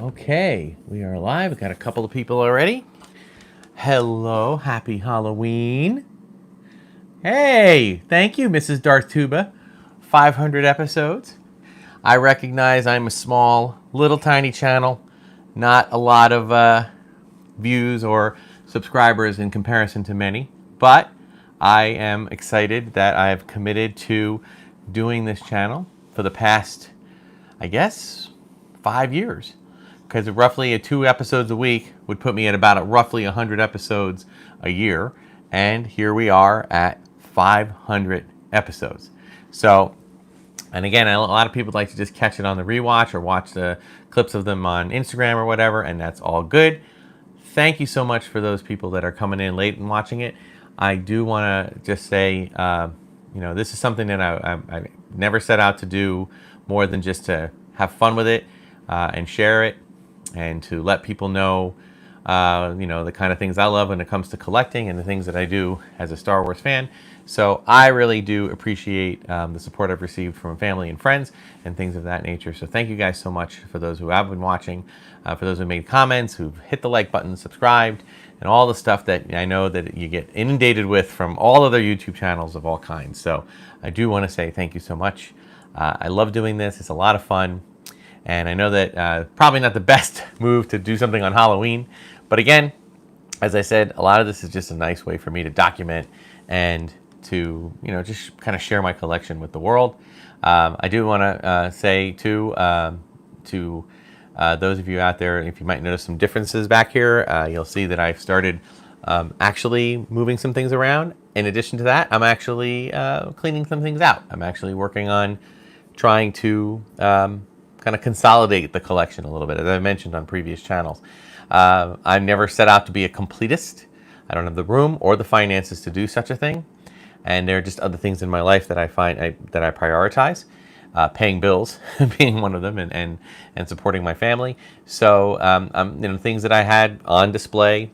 Okay, we are live. We've got a couple of people already. Hello, happy Halloween. Hey, thank you, Mrs. Darth Tuba. 500 episodes. I recognize I'm a small, little tiny channel. Not a lot of views or subscribers in comparison to many, but I am excited that I've committed to doing this channel for the past, I guess, 5 years. Because roughly 2 episodes a week would put me at about roughly 100 episodes a year. And here we are at 500 episodes. So, and again, a lot of people like to just catch it on the rewatch or watch the clips of them on Instagram or whatever, and that's all good. Thank you so much for those people that are coming in late and watching it. I do want to just say, this is something that I never set out to do more than just to have fun with it and share it, and to let people know, the kind of things I love when it comes to collecting and the things that I do as a Star Wars fan. So I really do appreciate the support I've received from family and friends and things of that nature. So thank you guys so much for those who have been watching, for those who made comments, who've hit the like button, subscribed, and all the stuff that I know that you get inundated with from all other YouTube channels of all kinds. So I do want to say thank you so much. I love doing this. It's a lot of fun. And I know that probably not the best move to do something on Halloween. But again, as I said, a lot of this is just a nice way for me to document and to, just kind of share my collection with the world. I do want to say, too, to those of you out there, if you might notice some differences back here, you'll see that I've started actually moving some things around. In addition to that, I'm actually cleaning some things out. I'm actually working on trying to kind of consolidate the collection a little bit, as I mentioned on previous channels. I've never set out to be a completist. I don't have the room or the finances to do such a thing. And there are just other things in my life that I find that I prioritize. Paying bills being one of them, and supporting my family. So things that I had on display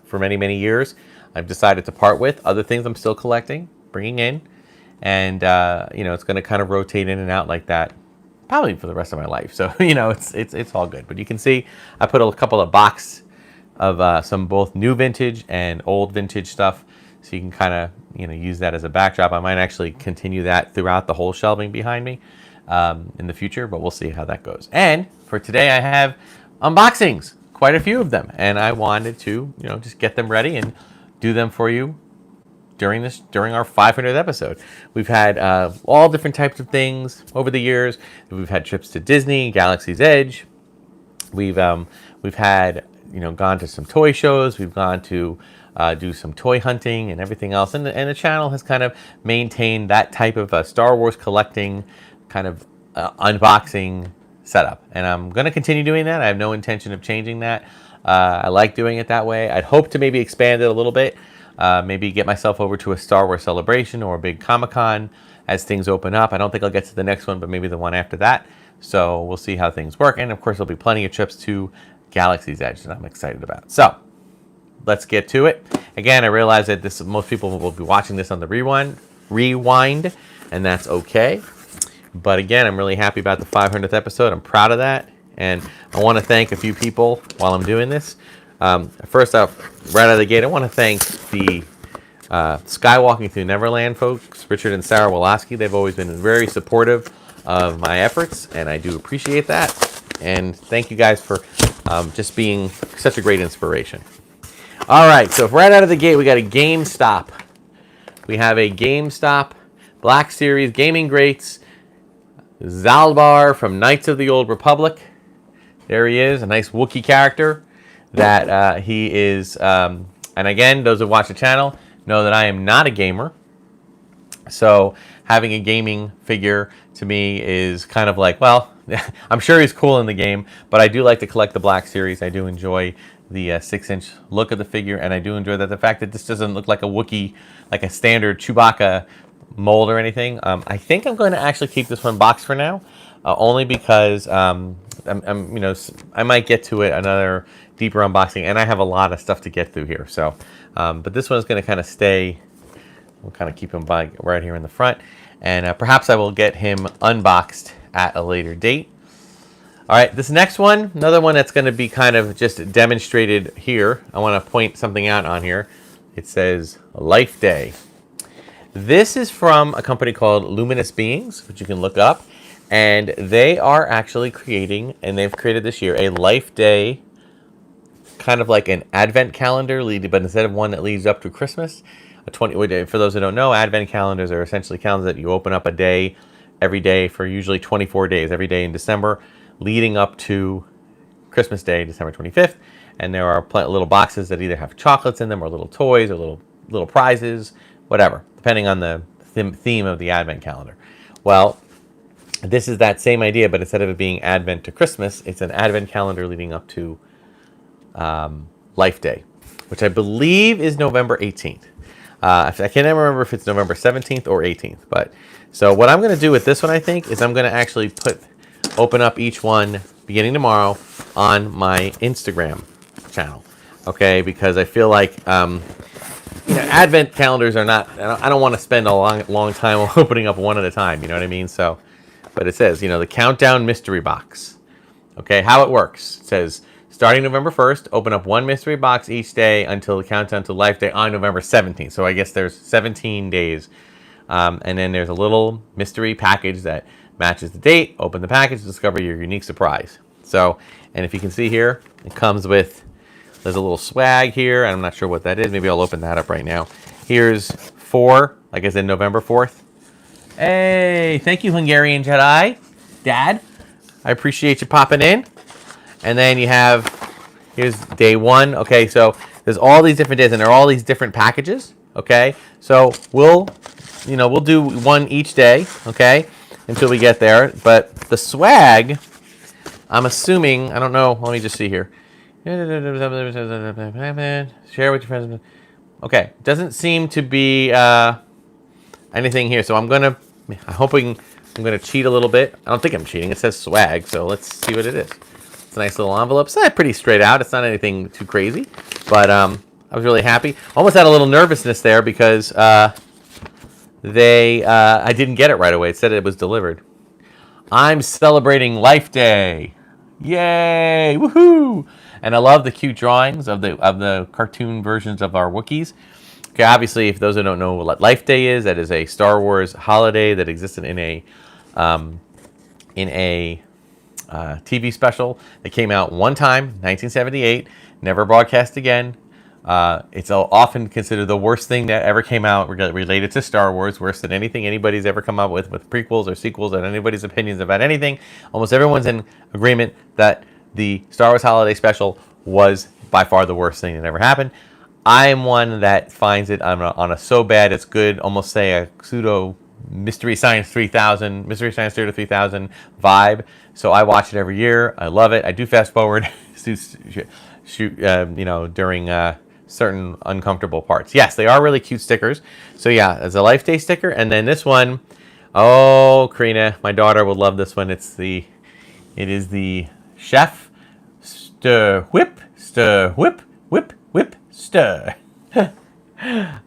for many, many years, I've decided to part with. Other things I'm still collecting, bringing in. And it's going to kind of rotate in and out like that probably for the rest of my life. So, it's all good. But you can see I put a couple of boxes of some both new vintage and old vintage stuff. So you can kind of, use that as a backdrop. I might actually continue that throughout the whole shelving behind me in the future, but we'll see how that goes. And for today, I have unboxings, quite a few of them. And I wanted to, just get them ready and do them for you during our 500th episode. We've had all different types of things over the years. We've had trips to Disney, Galaxy's Edge. We've had gone to some toy shows. We've gone to do some toy hunting and everything else. And the channel has kind of maintained that type of Star Wars collecting kind of unboxing setup. And I'm going to continue doing that. I have no intention of changing that. I like doing it that way. I'd hope to maybe expand it a little bit. Maybe get myself over to a Star Wars celebration or a big Comic-Con as things open up. I don't think I'll get to the next one, but maybe the one after that. So we'll see how things work. And of course, there'll be plenty of trips to Galaxy's Edge that I'm excited about. So let's get to it. Again, I realize that most people will be watching this on the rewind, and that's okay. But again, I'm really happy about the 500th episode. I'm proud of that. And I want to thank a few people while I'm doing this. First off, right out of the gate, I want to thank the Skywalking Through Neverland folks, Richard and Sarah Woloski. They've always been very supportive of my efforts, and I do appreciate that. And thank you guys for just being such a great inspiration. All right, so right out of the gate, we got a GameStop. We have a GameStop Black Series Gaming Greats Zalbar from Knights of the Old Republic. There he is, a nice Wookiee character. That he is, and again, those who watch the channel know that I am not a gamer. So having a gaming figure to me is kind of like, well, I'm sure he's cool in the game, but I do like to collect the Black Series. I do enjoy the 6-inch look of the figure, and I do enjoy the fact that this doesn't look like a Wookiee, like a standard Chewbacca mold or anything. I think I'm going to actually keep this one boxed for now, only because I might get to it another deeper unboxing, and I have a lot of stuff to get through here. So, but this one's going to kind of stay. We'll kind of keep him right here in the front, and perhaps I will get him unboxed at a later date. All right, this next one, another one that's going to be kind of just demonstrated here. I want to point something out on here. It says Life Day. This is from a company called Luminous Beings, which you can look up. And they are actually creating, and they've created this year, a Life Day, kind of like an advent calendar, but instead of one that leads up to Christmas. For those who don't know, advent calendars are essentially calendars that you open up a day every day for usually 24 days, every day in December, leading up to Christmas Day, December 25th. And there are little boxes that either have chocolates in them or little toys or little prizes, whatever, depending on the theme of the advent calendar. Well, this is that same idea, but instead of it being Advent to Christmas, it's an Advent calendar leading up to Life Day, which I believe is November 18th. I can't remember if it's November 17th or 18th. But so what I'm going to do with this one, I think, is I'm going to actually open up each one beginning tomorrow on my Instagram channel. Okay, because I feel like Advent calendars are not. I don't want to spend a long time opening up one at a time. You know what I mean? So. But it says, the countdown mystery box. Okay, how it works. It says, starting November 1st, open up one mystery box each day until the countdown to Life Day on November 17th. So I guess there's 17 days. And then there's a little mystery package that matches the date. Open the package to discover your unique surprise. So, and if you can see here, it comes with, there's a little swag here. I'm not sure what that is. Maybe I'll open that up right now. Here's 4, like I said, November 4th. Hey, thank you, Hungarian Jedi. Dad, I appreciate you popping in. And then here's day 1. Okay, so there's all these different days, and there are all these different packages. Okay, so we'll do one each day. Okay, until we get there. But the swag, I'm assuming, I don't know. Let me just see here. Share with your friends. Okay, doesn't seem to be anything here, so I'm gonna cheat a little bit. I don't think I'm cheating. It says swag, so let's see what it is. It's a nice little envelope. It's not pretty straight out. It's not anything too crazy, but I was really happy. Almost had a little nervousness there because I didn't get it right away. It said it was delivered. I'm celebrating Life Day. Yay! Woohoo! And I love the cute drawings of the cartoon versions of our Wookiees. Okay, obviously, if those who don't know what Life Day is, that is a Star Wars holiday that existed in a TV special that came out one time, 1978, never broadcast again. It's often considered the worst thing that ever came out related to Star Wars, worse than anything anybody's ever come out with prequels or sequels or anybody's opinions about anything. Almost everyone's in agreement that the Star Wars holiday special was by far the worst thing that ever happened. I am one that finds it on a so bad it's good, almost say a pseudo Mystery Science 3000, Mystery Science Theater 3000 vibe. So I watch it every year. I love it. I do fast forward during certain uncomfortable parts. Yes, they are really cute stickers. So yeah, there's a Life Day sticker, and then this one, oh, Karina, my daughter would love this one. It is the Chef Stir Whip, Stir.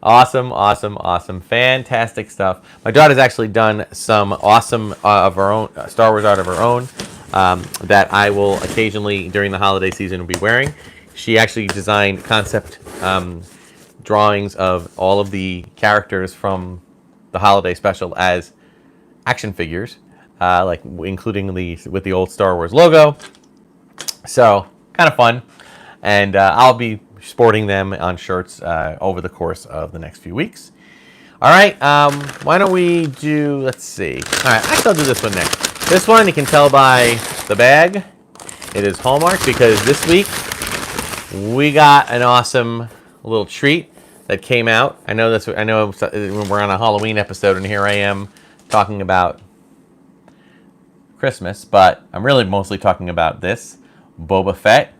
Awesome. Fantastic stuff. My daughter's actually done some awesome of her own Star Wars art of her own that I will occasionally during the holiday season be wearing. She actually designed concept drawings of all of the characters from the holiday special as action figures, like including with the old Star Wars logo. So kind of fun, and I'll be sporting them on shirts over the course of the next few weeks. All right, why don't we do, let's see. All right, I'll do this one next. This one, you can tell by the bag, it is Hallmark, because this week we got an awesome little treat that came out. I know we're on a Halloween episode, and here I am talking about Christmas, but I'm really mostly talking about this, Boba Fett,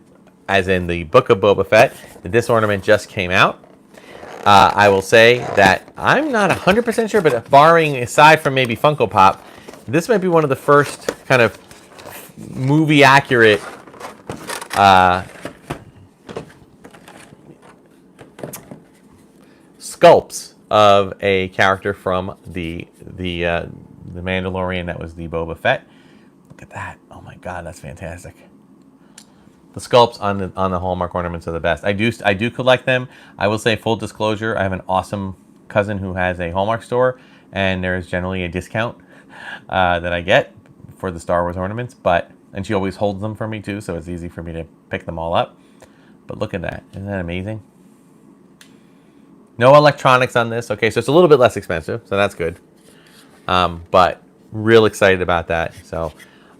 as in the Book of Boba Fett. This ornament just came out. I will say that I'm not 100% sure, but barring aside from maybe Funko Pop, this might be one of the first kind of movie-accurate sculpts of a character from the Mandalorian that was the Boba Fett. Look at that. Oh my God, that's fantastic. The sculpts on the Hallmark ornaments are the best. I do collect them. I will say, full disclosure, I have an awesome cousin who has a Hallmark store, and there is generally a discount that I get for the Star Wars ornaments. And she always holds them for me too, so it's easy for me to pick them all up. But look at that! Isn't that amazing? No electronics on this. Okay, so it's a little bit less expensive, so that's good. But real excited about that. So.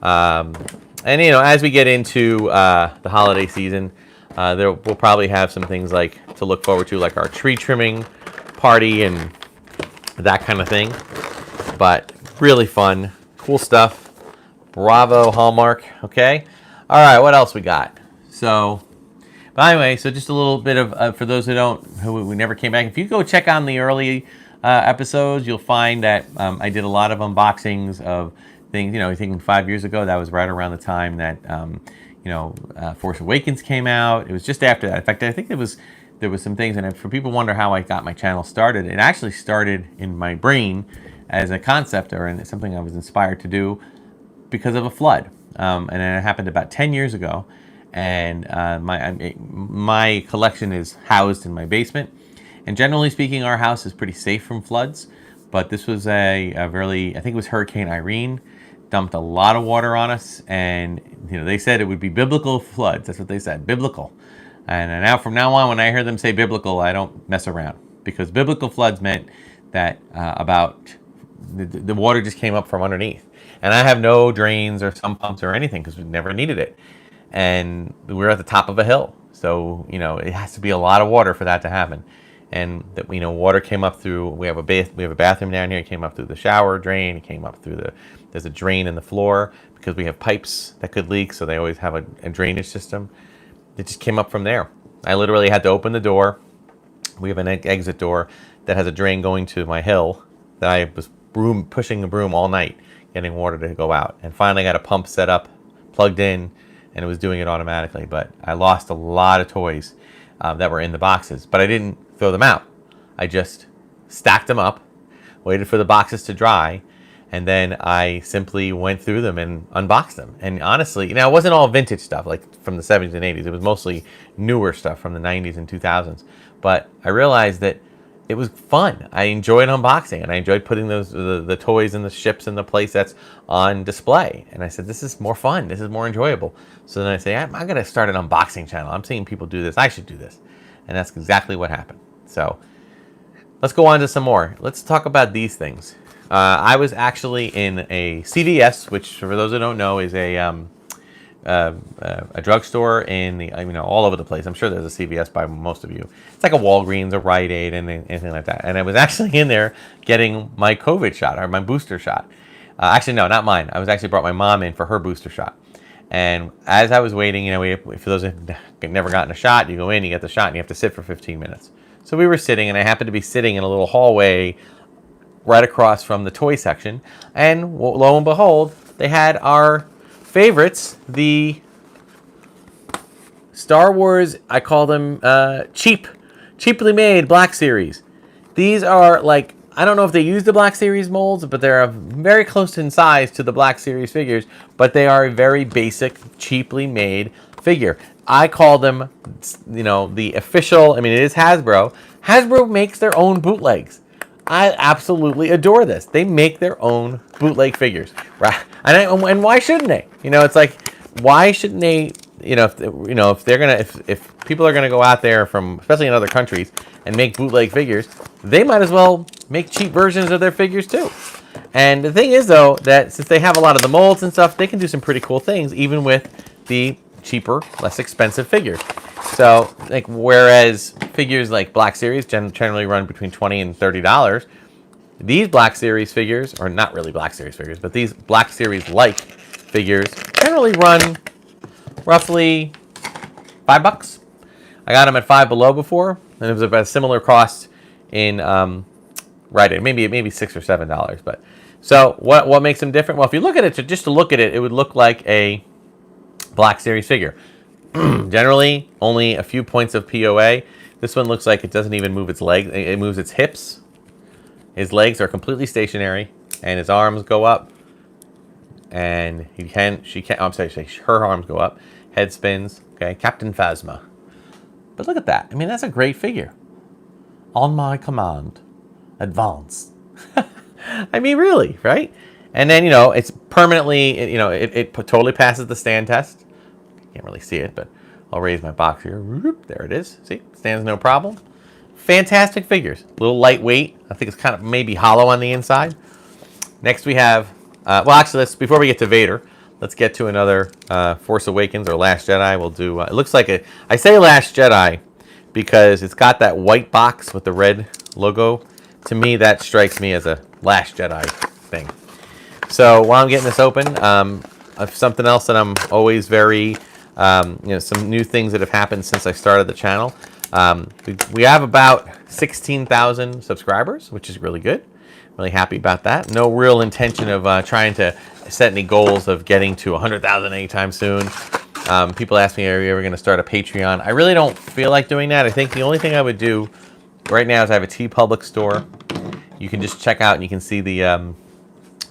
And as we get into the holiday season, we'll probably have some things to look forward to, like our tree trimming party and that kind of thing. But really fun, cool stuff. Bravo, Hallmark. Okay. All right. What else we got? So, but anyway, so just a little bit of for those who never came back. If you go check on the early episodes, you'll find that I did a lot of unboxings of things. I think 5 years ago, that was right around the time that Force Awakens came out. It was just after that. In fact, I think there was some things, and for people wonder how I got my channel started, it actually started in my brain as a concept or something I was inspired to do because of a flood, and it happened about 10 years ago. And my collection is housed in my basement, and generally speaking, our house is pretty safe from floods. But this was I think it was Hurricane Irene, dumped a lot of water on us, and they said it would be biblical floods. That's what they said, biblical. And now from now on, when I hear them say biblical, I don't mess around, because biblical floods meant that about the water just came up from underneath, and I have no drains or sump pumps or anything because we never needed it, and we're at the top of a hill, so it has to be a lot of water for that to happen. And that water came up through. We have a bathroom down here. It came up through the shower drain. It came up through there's a drain in the floor because we have pipes that could leak. So they always have a drainage system. It just came up from there. I literally had to open the door. We have an exit door that has a drain going to my hill that I was pushing the broom all night, getting water to go out. And finally got a pump set up, plugged in, and it was doing it automatically. But I lost a lot of toys that were in the boxes, but I didn't throw them out. I just stacked them up, waited for the boxes to dry, and then I simply went through them and unboxed them. And honestly, it wasn't all vintage stuff like from the 70s and 80s. It was mostly newer stuff from the 90s and 2000s. But I realized that it was fun. I enjoyed unboxing, and I enjoyed putting the toys and the ships and the play sets on display. And I said, this is more fun. This is more enjoyable. So then I say, I'm going to start an unboxing channel. I'm seeing people do this. I should do this. And that's exactly what happened. So let's go on to some more. Let's talk about these things. I was actually in a CVS, which for those who don't know is a drugstore in all over the place. I'm sure there's a CVS by most of you. It's like a Walgreens, a Rite Aid, and anything like that. And I was actually in there getting my COVID shot, or my booster shot. Actually, no, not mine. I was actually brought my mom in for her booster shot. And as I was waiting, for those who have never gotten a shot, you go in, you get the shot, and you have to sit for 15 minutes. So we were sitting, and I happened to be sitting in a little hallway right across from the toy section. And lo and behold, they had our favorites, the Star Wars, I call them cheaply made Black Series. These are I don't know if they use the Black Series molds, but they're very close in size to the Black Series figures, but they are a very basic, cheaply made figure. I call them, the official, it is Hasbro. Hasbro makes their own bootlegs. I absolutely adore this. They make their own bootleg figures, right? And why shouldn't they? It's like, why shouldn't they? If people are gonna go out there from, especially in other countries, and make bootleg figures, they might as well make cheap versions of their figures too. And the thing is, though, that since they have a lot of the molds and stuff, they can do some pretty cool things, even with the cheaper, less expensive figures. So, whereas figures like Black Series generally run between $20 and $30, these Black Series figures, or not really Black Series figures, but these Black Series-like figures generally run roughly $5. I got them at Five Below before, and it was about a similar cost in Rite Aid, maybe $6 or $7. But so what makes them different? Well, if you look at it, just to look at it, it would look like a Black Series figure. Generally, only a few points of POA. This one looks like it doesn't even move its legs. It moves its hips. His legs are completely stationary, and his arms go up. and she can. I'm sorry, her arms go up, head spins. Okay, Captain Phasma. But look at that. I mean, that's a great figure. On my command, advance. I mean, really, right? And then, it's permanently, it totally passes the stand test. Can't really see it, but I'll raise my box here. There it is. See, stands no problem. Fantastic figures. A little lightweight. I think it's kind of maybe hollow on the inside. Next we have, well, actually, before we get to Vader, let's get to another Force Awakens or Last Jedi. We'll do, it looks like I say Last Jedi because it's got that white box with the red logo. To me, that strikes me as a Last Jedi thing. So while I'm getting this open, something else that I'm always very, some new things that have happened since I started the channel. We have about 16,000 subscribers, which is really good. Really happy about that. No real intention of trying to set any goals of getting to 100,000 anytime soon. People ask me, are you ever going to start a Patreon? I really don't feel like doing that. I think the only thing I would do right now is I have a TeePublic store. You can just check out and you can see the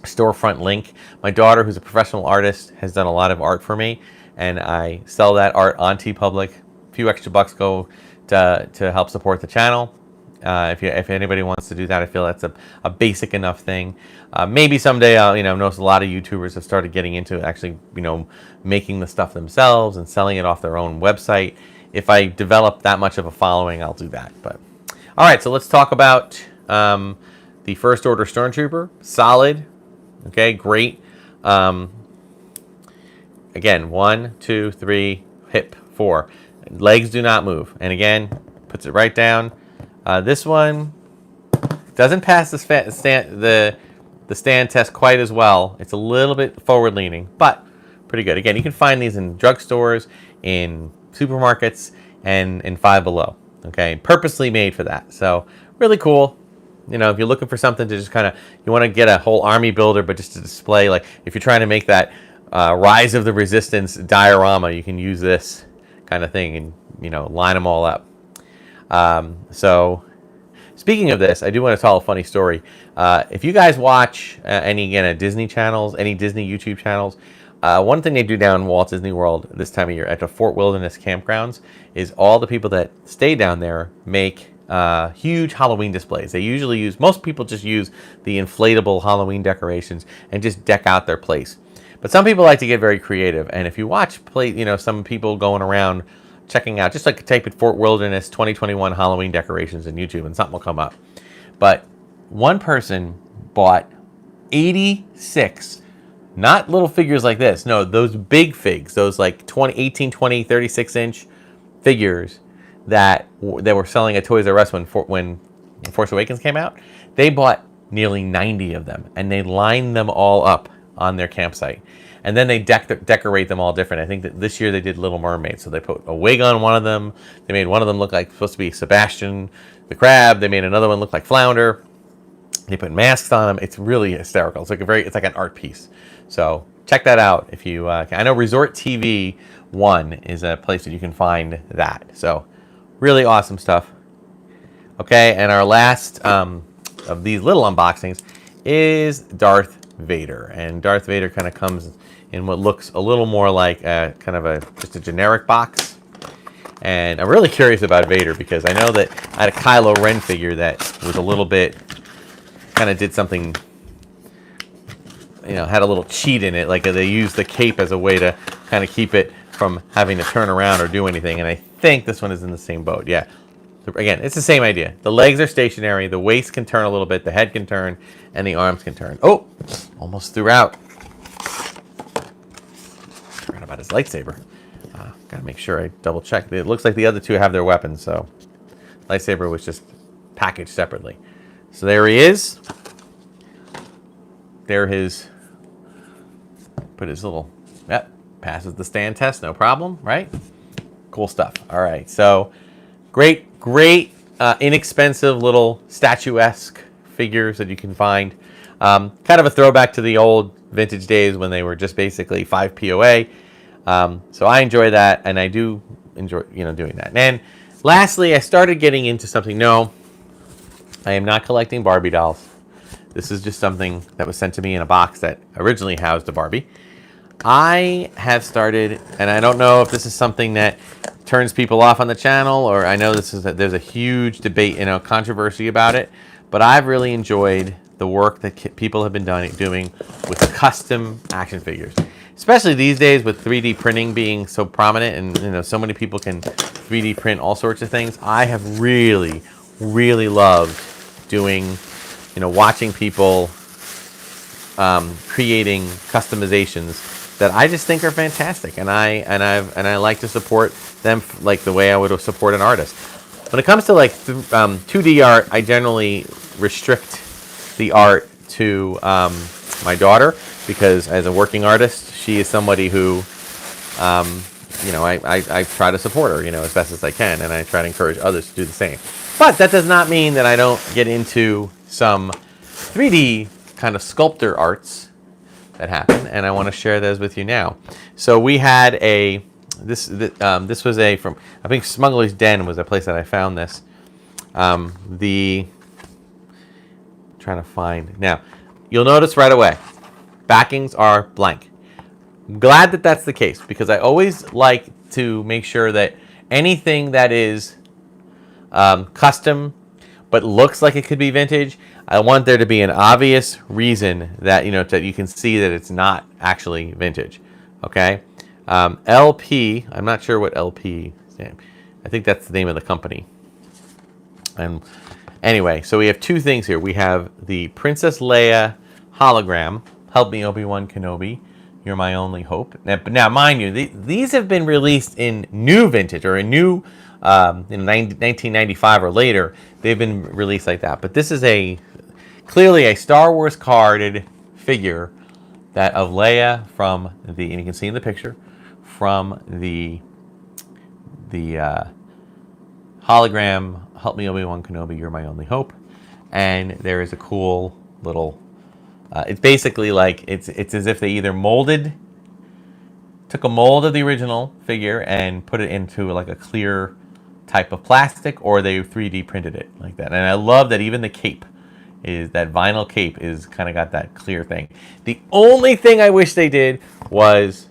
storefront link. My daughter, who's a professional artist, has done a lot of art for me, and I sell that art on TeePublic. A few extra bucks go to help support the channel. If anybody wants to do that, I feel that's a basic enough thing. Maybe someday I'll, notice a lot of YouTubers have started getting into actually, making the stuff themselves and selling it off their own website. If I develop that much of a following, I'll do that. But all right, so let's talk about the First Order Stormtrooper. Solid. Okay, great. Again, 1, 2, 3, hip, 4. Legs do not move. And again, puts it right down. This one doesn't pass the stand test quite as well. It's a little bit forward leaning, but pretty good. Again, you can find these in drugstores, in supermarkets, and in Five Below. Okay, purposely made for that. So really cool. If you're looking for something to just kind of, you want to get a whole army builder, but just to display, like if you're trying to make that Rise of the Resistance diorama, you can use this kind of thing and, line them all up. So speaking of this, I do want to tell a funny story. If you guys watch any Disney channels, any Disney YouTube channels, one thing they do down in Walt Disney World this time of year at the Fort Wilderness campgrounds is all the people that stay down there make huge Halloween displays. Most people just use the inflatable Halloween decorations and just deck out their place. But some people like to get very creative. And if you watch some people going around checking out, just like type in Fort Wilderness 2021 Halloween decorations in YouTube and something will come up. But one person bought 86, not little figures like this, no, those big figs, those like 18, 20, 36 inch figures that they were selling at Toys R Us when Force Awakens came out. They bought nearly 90 of them, and they lined them all up on their campsite. And then they decorate them all different. I think that this year they did Little Mermaid. So they put a wig on one of them. They made one of them look like supposed to be Sebastian the Crab. They made another one look like Flounder. They put masks on them. It's really hysterical. It's like an art piece. So check that out if you can. I know Resort TV 1 is a place that you can find that. So really awesome stuff. Okay, and our last of these little unboxings is Darth Vader. And Darth Vader kind of comes in what looks a little more like just a generic box. And I'm really curious about Vader because I know that I had a Kylo Ren figure that was a little bit, kind of did something, had a little cheat in it. Like they used the cape as a way to kind of keep it from having to turn around or do anything. And I think this one is in the same boat. Yeah. Again, it's the same idea. The legs are stationary. The waist can turn a little bit. The head can turn. And the arms can turn. Oh, almost threw out. Forgot about his lightsaber. Got to make sure I double check. It looks like the other two have their weapons. So lightsaber was just packaged separately. So there he is. There his, put his little, yep, passes the stand test. No problem, right? Cool stuff. All right. So great, inexpensive little statuesque figures that you can find. Kind of a throwback to the old vintage days when they were just basically 5 POA. So I enjoy that, and I do enjoy doing that. And lastly, I started getting into something. No, I am not collecting Barbie dolls. This is just something that was sent to me in a box that originally housed a Barbie. I have started, and I don't know if this is something that turns people off on the channel, or I know there's a huge debate, controversy about it, but I've really enjoyed the work that people have been doing with custom action figures, especially these days with 3D printing being so prominent, and so many people can 3D print all sorts of things. I have really, really loved doing, watching people creating customizations that I just think are fantastic, and I like to support them like the way I would support an artist. When it comes to 2D art, I generally restrict the art to my daughter, because as a working artist, she is somebody who, I try to support her, as best as I can, and I try to encourage others to do the same. But that does not mean that I don't get into some 3D kind of sculptor arts that happen, and I want to share those with you now. So we had this was from, I think, Smuggler's Den was a place that I found this. Trying to find now. You'll notice right away, backings are blank. I'm glad that that's the case, because I always like to make sure that anything that is custom but looks like it could be vintage, I want there to be an obvious reason that that you can see that it's not actually vintage. Okay, LP. I'm not sure what LP stands. I think that's the name of the company. And anyway, so we have two things here. We have the Princess Leia hologram. Help me, Obi-Wan Kenobi. You're my only hope. Now, mind you, these have been released in new vintage, or in new, in 1995 or later. They've been released like that. But this is clearly a Star Wars carded figure of Leia from and you can see in the picture, from the hologram. Help me, Obi-Wan Kenobi. You're my only hope. And there is a cool little. It's basically like it's as if they either took a mold of the original figure and put it into like a clear type of plastic, or they 3D printed it like that. And I love that even the cape that vinyl cape is kind of got that clear thing. The only thing I wish they did was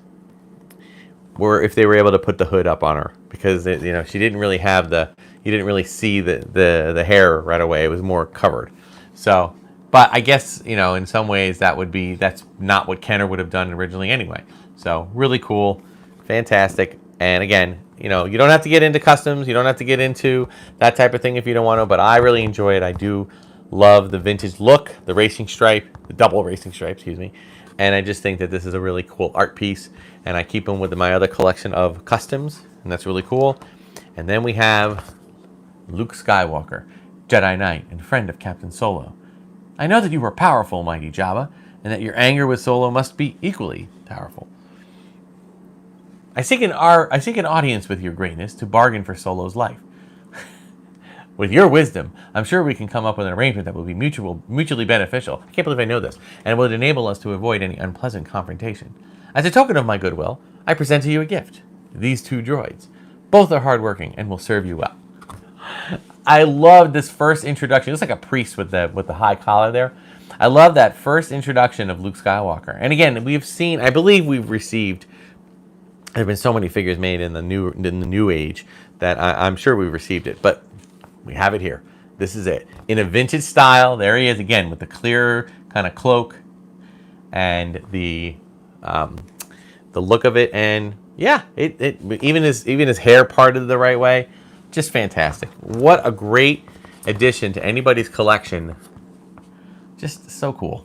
if they were able to put the hood up on her, because she didn't really have you didn't really see the hair right away. It was more covered. So. But I guess, in some ways that's not what Kenner would have done originally anyway. So really cool, fantastic. And again, you don't have to get into customs. You don't have to get into that type of thing if you don't want to, but I really enjoy it. I do love the vintage look, the racing stripe, the double racing stripe, excuse me. And I just think that this is a really cool art piece, and I keep them with my other collection of customs, and that's really cool. And then we have Luke Skywalker, Jedi Knight and friend of Captain Solo. I know that you are powerful, mighty Jabba, and that your anger with Solo must be equally powerful. I seek an audience with your greatness to bargain for Solo's life. With your wisdom, I'm sure we can come up with an arrangement that will be mutually beneficial. I can't believe I know this, and will enable us to avoid any unpleasant confrontation. As a token of my goodwill, I present to you a gift. These two droids. Both are hardworking and will serve you well. I love this first introduction. It looks like a priest with the high collar there. I love that first introduction of Luke Skywalker. And again, I believe we've received. There have been so many figures made in the new age that I'm sure we've received it, but we have it here. This is it in a vintage style. There he is again with the clear kind of cloak and the look of it, and yeah, it even his hair parted the right way. Just fantastic. What a great addition to anybody's collection. Just so cool.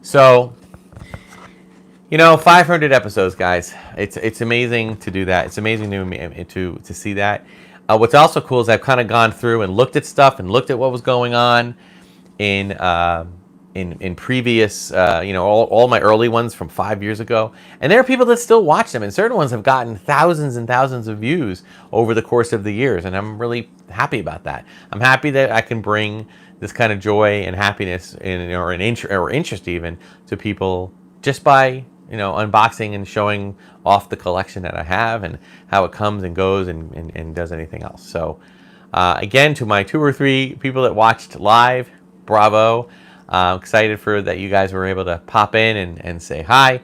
So, 500 episodes, guys. It's amazing to do that. It's amazing to see that. What's also cool is I've kind of gone through and looked at stuff and looked at what was going on in previous, all my early ones from 5 years ago. And there are people that still watch them, and certain ones have gotten thousands and thousands of views over the course of the years, and I'm really happy about that. I'm happy that I can bring this kind of joy and happiness or interest even to people just by unboxing and showing off the collection that I have and how it comes and goes and does anything else. So again, to my 2 or 3 people that watched live, bravo. Excited for that you guys were able to pop in and say hi.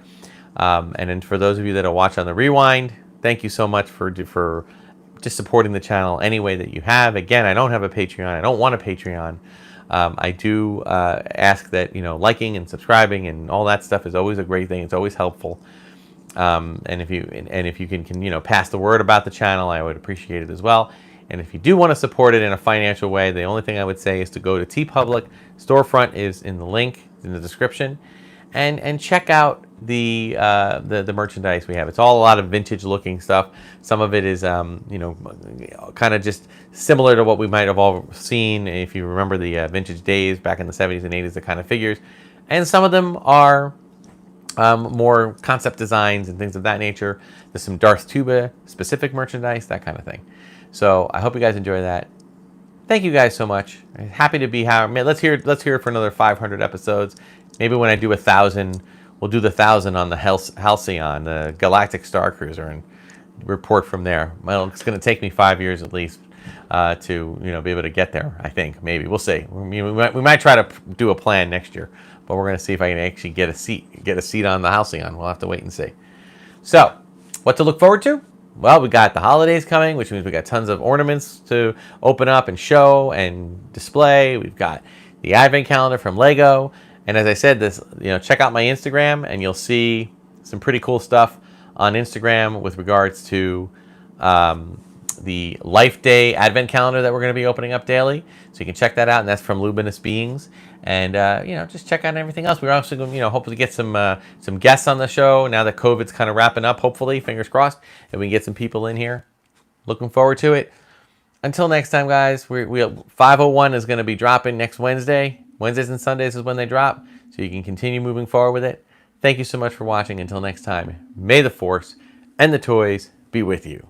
And then for those of you that will watch on the rewind, thank you so much for just supporting the channel any way that you have. Again, I don't have a Patreon. I don't want a Patreon. I do ask that, liking and subscribing and all that stuff is always a great thing. It's always helpful. And if you can pass the word about the channel, I would appreciate it as well. And if you do want to support it in a financial way, the only thing I would say is to go to TeePublic. Storefront is in the link in the description, and check out the merchandise we have. It's all a lot of vintage looking stuff. Some of it is kind of just similar to what we might have all seen if you remember the vintage days back in the 70s and 80s, the kind of figures. And some of them are more concept designs and things of that nature. There's some Darth Tuba specific merchandise, that kind of thing. So I hope you guys enjoy that. Thank you guys so much. I'm happy to be here. Let's hear it for another 500 episodes. Maybe when I do 1,000, we'll do the 1,000 on the Halcyon, the Galactic Star Cruiser, and report from there. Well, it's going to take me 5 years at least to be able to get there. I think maybe we'll see. We might try to do a plan next year, but we're going to see if I can actually get a seat on the Halcyon. We'll have to wait and see. So, what to look forward to? Well, we got the holidays coming, which means we got tons of ornaments to open up and show and display. We've got the Advent calendar from Lego. And as I said, check out my Instagram and you'll see some pretty cool stuff on Instagram with regards to the Life Day Advent calendar that we're going to be opening up daily. So you can check that out, and that's from Luminous Beings. And just check out everything else. We're also going to hopefully get some guests on the show now that COVID's kind of wrapping up. Hopefully, fingers crossed, and we can get some people in here. Looking forward to it. Until next time, guys. 501 is going to be dropping next Wednesday. Wednesdays and Sundays is when they drop, so you can continue moving forward with it. Thank you so much for watching. Until next time, may the Force and the toys be with you.